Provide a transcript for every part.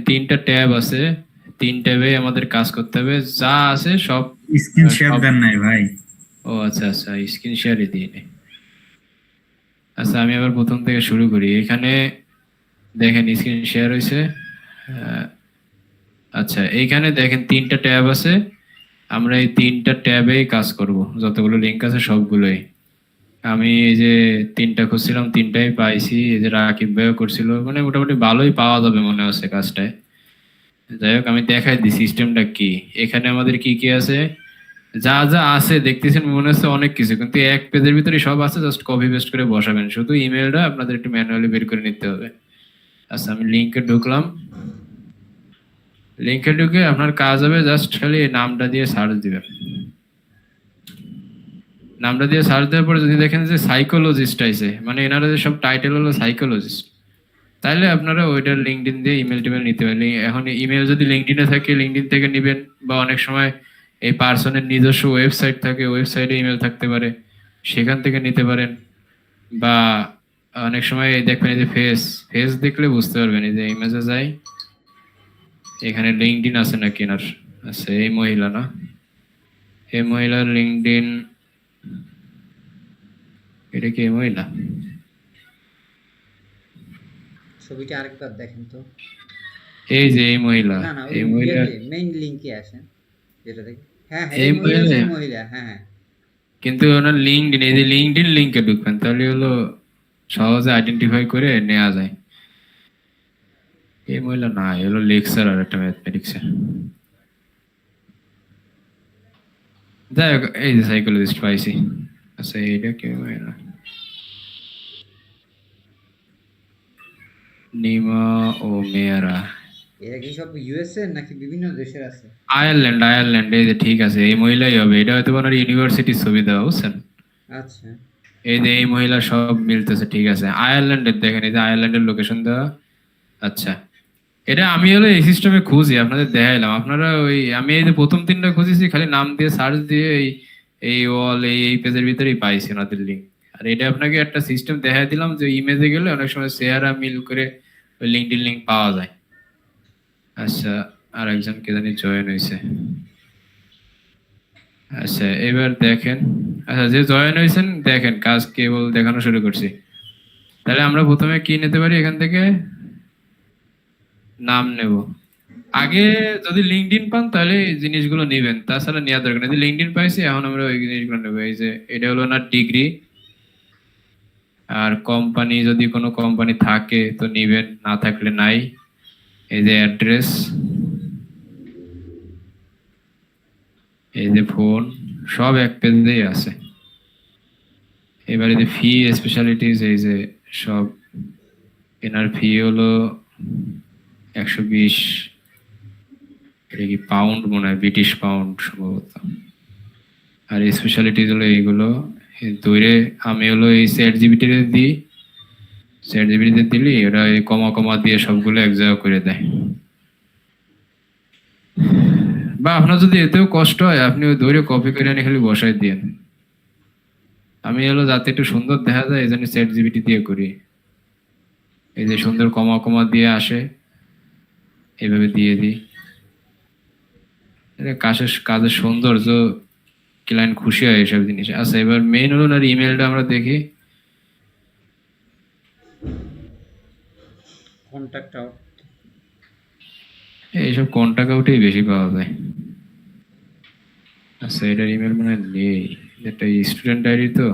তিনটা ট্যাব আছে, তিন ট্যাবে আমাদের কাজ করতে হবে, যা আছে সব স্ক্রিন শেয়ার সব। দেন নাই ভাই? ও আচ্ছা আচ্ছা, স্ক্রিন শেয়ারই দিয়ে নে। আচ্ছা আমি আবার প্রথম থেকে শুরু করি। এখানে দেখেন স্ক্রিন শেয়ার হয়েছে। আহ, আচ্ছা এইখানে দেখেন তিনটা ট্যাব আছে, আমরা এই তিনটা ট্যাবেই কাজ করব, যতগুলো লিঙ্ক আছে সবগুলোই। আমি এই যে তিনটা খুঁজছিলাম, তিনটাই পাইছি। এই যে রাকিব ভাইও করছিল, মানে মোটামুটি ভালোই পাওয়া যাবে মনে হচ্ছে কাজটায়। যাই হোক আমি দেখাই দিই সিস্টেমটা কি। এখানে আমাদের কি কি আছে, যা যা আছে দেখতেছেন মনে হচ্ছে অনেক কিছু, কিন্তু এক পেজের ভিতরে সব আছে, জাস্ট কপি পেস্ট করে বসাবেন, শুধু ইমেলটা আপনাদের একটু ম্যানুয়ালি বের করে নিতে হবে। আচ্ছা আমি লিঙ্কে ঢুকলাম। লিঙ্কে ঢুকে আপনার কাজ হবে জাস্ট খালি এই নামটা দিয়ে সার্চ দিবেন। নামটা দিয়ে সার্চ দেওয়ার পরে যদি দেখেন যে সাইকোলজিস্ট আইছে, মানে এনারা যে সব টাইটেল হলো সাইকোলজিস্ট, তাইলে আপনারা ওইটার লিঙ্কডইন দিয়ে ইমেল টিমেল নিতে পারেন। এখন ইমেল যদি লিঙ্কডইনে থাকে লিঙ্কডইন থেকে নেবেন, বা অনেক সময় এই পার্সনের নিজস্ব ওয়েবসাইট থাকে, ওয়েবসাইটে ইমেল থাকতে পারে, সেখান থেকে নিতে পারেন। বা অনেক সময় দেখবেন এই যে ফেস, ফেস দেখলে বুঝতে পারবেন, এই যে ইমেজে যাই, এখানে লিঙ্কডইন আছে নাকি এনার। আচ্ছা এই মহিলা না, এই মহিলার লিঙ্কডইন, এটা কি এই মহিলা? ছবিটা আরেকবার দেখেন তো। এই যে এই মহিলা, না, না, ওই এই মহিলা, ইয়েতে মেইন লিংকে আসেন, যেটা দেখি। হ্যাঁ, হ্যাঁ, এই এই মহিলা মহিলা। সেই মহিলা। হ্যাঁ, হ্যাঁ। কিন্তু ওনার লিঙ্কডইন, এই যে লিঙ্কডইন লিঙ্কে ঢুকবেন, তাহলে হলো সহজে আইডেন্টিফাই করে নেওয়া যায়। এই মহিলা না, এ হলো লেকচারার একটা ম্যাথমেটিক্সের। যাই হোক এই যে সাইকোলজিস্ট পাইছি। আচ্ছা এইটা কি মহিলা? নিমা ও মেয়ারা। এরা কি সব ইউএসএ নাকি বিভিন্ন দেশের আছে? আয়ারল্যান্ড, আয়ারল্যান্ড, এই যে ঠিক আছে, এই মহিলাই হবে। এটা হয়তো ওনার ইউনিভার্সিটির ছবি দেওয়া, বুঝছেন? আচ্ছা। এই যে এই মহিলা সব মিলতেছে, ঠিক আছে। আয়ারল্যান্ডের দেখেন, এই যে আয়ারল্যান্ডের লোকেশন দেওয়া। আচ্ছা এটা আমি হলো এই সিস্টেমে খুঁজি, আপনাদের দেখাইলাম। আপনারা ওই আমি এই যে প্রথম তিনটা খুঁজেছি, খালি নাম দিয়ে সার্চ দিয়ে এই এই ওয়াল এই পেজের ভিতরেই পাইছি ওনাদের লিঙ্ক। আর এটা আপনাকে একটা সিস্টেম দেখাই দিলাম যে ইমেজে গেলে অনেক সময় চেহারা মিল করে ওই লিঙ্কডিন লিঙ্ক পাওয়া যায়। আচ্ছা আর একজন কে জানি জয়েন হয়েছে। আচ্ছা এবার দেখেন, আচ্ছা যে জয়েন হয়েছেন দেখেন কাজ কেবল দেখানো শুরু করছি। তাহলে আমরা প্রথমে কি নিতে পারি এখান থেকে, নাম নেব। আগে যদি লিঙ্কডইন পান তাহলে এই জিনিসগুলো নেবেন, তাছাড়া নেওয়া দরকার নেই। লিঙ্কডইন পাইছি এখন আমরা ওই জিনিসগুলো নেবো। এই যে এটা হলো না ডিগ্রি, আর কোম্পানি যদি কোনো কোম্পানি থাকে তো নিবেন, না থাকলে নাই। এই যে অ্যাড্রেস, এই যে ফোন, সব এক পেজেই আছে। এবারে যে ফি স্পেশালিটিস, এই যে সব। এনার ফি হলো 120, এটা কি পাউন্ড মনে হয়, ব্রিটিশ পাউন্ড সম্ভবত। আর স্পেশালিটিস হলো এইগুলো। দূরে আমি হলো এই চ্যাট জিপিটিতে দিই, চ্যাট জিপিটিতে দিলি ওরা এই কমা কমা দিয়ে সবগুলো এক জায়গা করে দেয়। বা আপনার যদি এতেও কষ্ট হয় আপনি ওই দূরে কপি করে এনে খালি বসাই দিয়েন। আমি হলো যাতে একটু সুন্দর দেখা যায় এই জন্য চ্যাট জিপিটি দিয়ে করি। এই যে সুন্দর কমা কমা দিয়ে আসে, এইভাবে দিয়ে দিই। কাজের কাজের সৌন্দর্য, ক্লায়েন্ট খুশি হয় এইসব জিনিস। আচ্ছা এবার মেইন হলো আর ইমেলটা আমরা দেখি। Contact out. এইসব কন্টাক্ট আউটেই বেশি পাওয়া যায়। আচ্ছা এটার ইমেল মনে হয় নেই, এটা স্টুডেন্ট আইডি তো।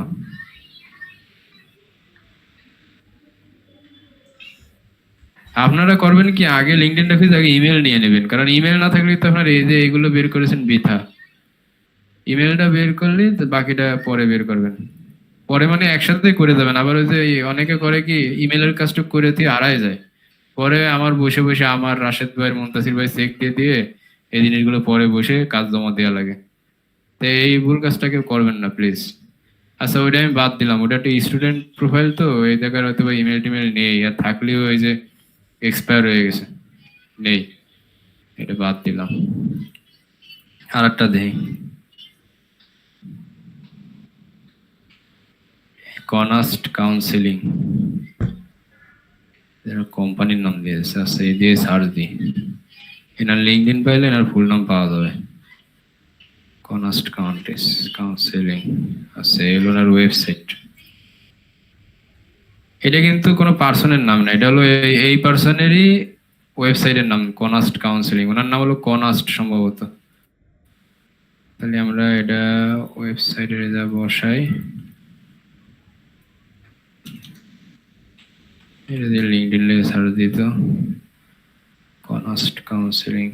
আপনারা করবেন কি, আগে লিঙ্কডইনটা খুঁজে আগে ইমেল নিয়ে নেবেন, কারণ ইমেল না থাকলে তো আপনার এই যে এগুলো বের করেছেন বৃথা। ইমেলটা বের করলে তো বাকিটা পরে বের করবেন। পরে মানে একসাথে করে দেবেন। আবার ওই যে অনেকে করে কি ইমেলের কাজটা করে দিয়ে হারায় যায়, পরে আমার বসে বসে আমার রাশেদ ভাই মুনতাসির ভাই চেক দিয়ে দিয়ে এই জিনিসগুলো পরে বসে কাজ জমা দেওয়া লাগে। তো এই ভুল কাজটা কেউ করবেন না প্লিজ। আচ্ছা ওইটা আমি বাদ দিলাম, ওটা একটা স্টুডেন্ট প্রোফাইল তো, এই জায়গায় হয়তো বা ইমেল টিমেল নেই, আর থাকলেও ওই যে এক্সপায়ার হয়ে গেছে, নেই। এটা বাদ দিলাম। আর একটা দেই, কনাস্ট কাউন্সিলিং। কোম্পানির নাম দিয়েছে, আচ্ছা এই দিয়ে সার্চ দিই। এনার লিঙ্কডইন পাইলে এনার ফুল নাম পাওয়া যাবে। কনাস্ট কাউন্টিস কাউন্সিলিং, আচ্ছা এগুলো ওনার ওয়েবসাইট। এটা কিন্তু কোনো পার্সনের নাম না, এটা হলো এই পার্সনেরই ওয়েবসাইটের নাম, কনাস্ট কাউন্সিলিং। ওনার নাম হলো কনাস্ট সম্ভবত। তাহলে আমরা এটা ওয়েবসাইটে যা বসাই, এটা দিয়ে লিঙ্কডইন লিখে সার্চ দিত, কনাস্ট কাউন্সিলিং।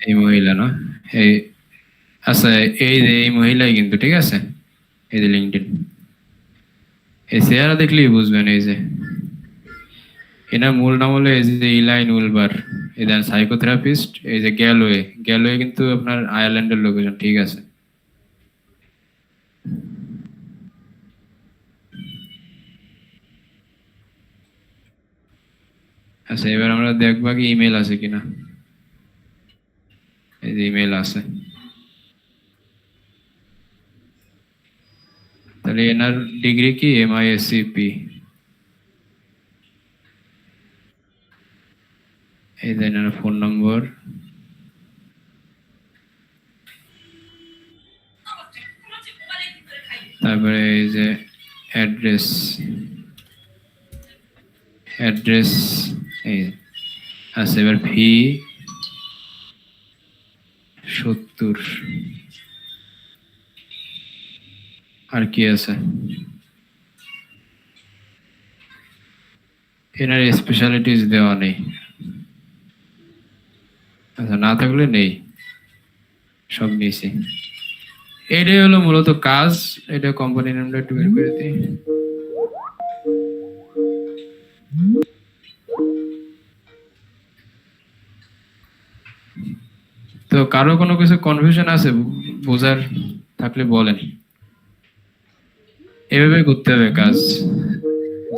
এই মহিলা না, এই আচ্ছা এই যে এই মহিলাই কিন্তু, ঠিক আছে। এই যে লিঙ্কডইন, এই চেহারা দেখলেই বুঝবেন। এই যে এনার মূল নাম হলো এই যে ইলাইন উলবার, এই দেন সাইকোথেরাপিস্ট। এই যে গ্যালোয়ে, গ্যালোয়ে কিন্তু আপনার আয়ারল্যান্ডের লোকেশন, ঠিক আছে। আচ্ছা এবার আমরা দেখবা কি ইমেল আছে কিনা। এই যে ইমেল আছে, তাহলে এনার ডিগ্রি কি MISCP। এই যে এনার ফোন নম্বর, তারপরে এই যে অ্যাড্রেস, অ্যাড্রেস এই আচ্ছা এবার ফি 70। আর কি আছে, এনার স্পেশালিটিস দেওয়া নেই। আচ্ছা না থাকলে নেই, সব নিয়েছি। এটাই হলো মূলত কাজ। এটা কোম্পানি নামটা একটু বের করে দিই। তো কারো কোনো কিছু কনফিউশন আছে বোঝার থাকলে বলেন। এভাবে করতে হবে কাজ,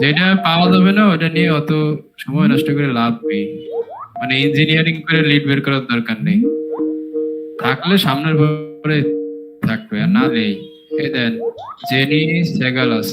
যেটা পাওয়া যাবে না ওটা নিয়ে অত সময় নষ্ট করে লাভ নেই। মানে ইঞ্জিনিয়ারিং করে লিড বের করার দরকার নেই, থাকলে সামনের পরে থাকবে, আর না নেই। এই দেন জেনি সেগালাস,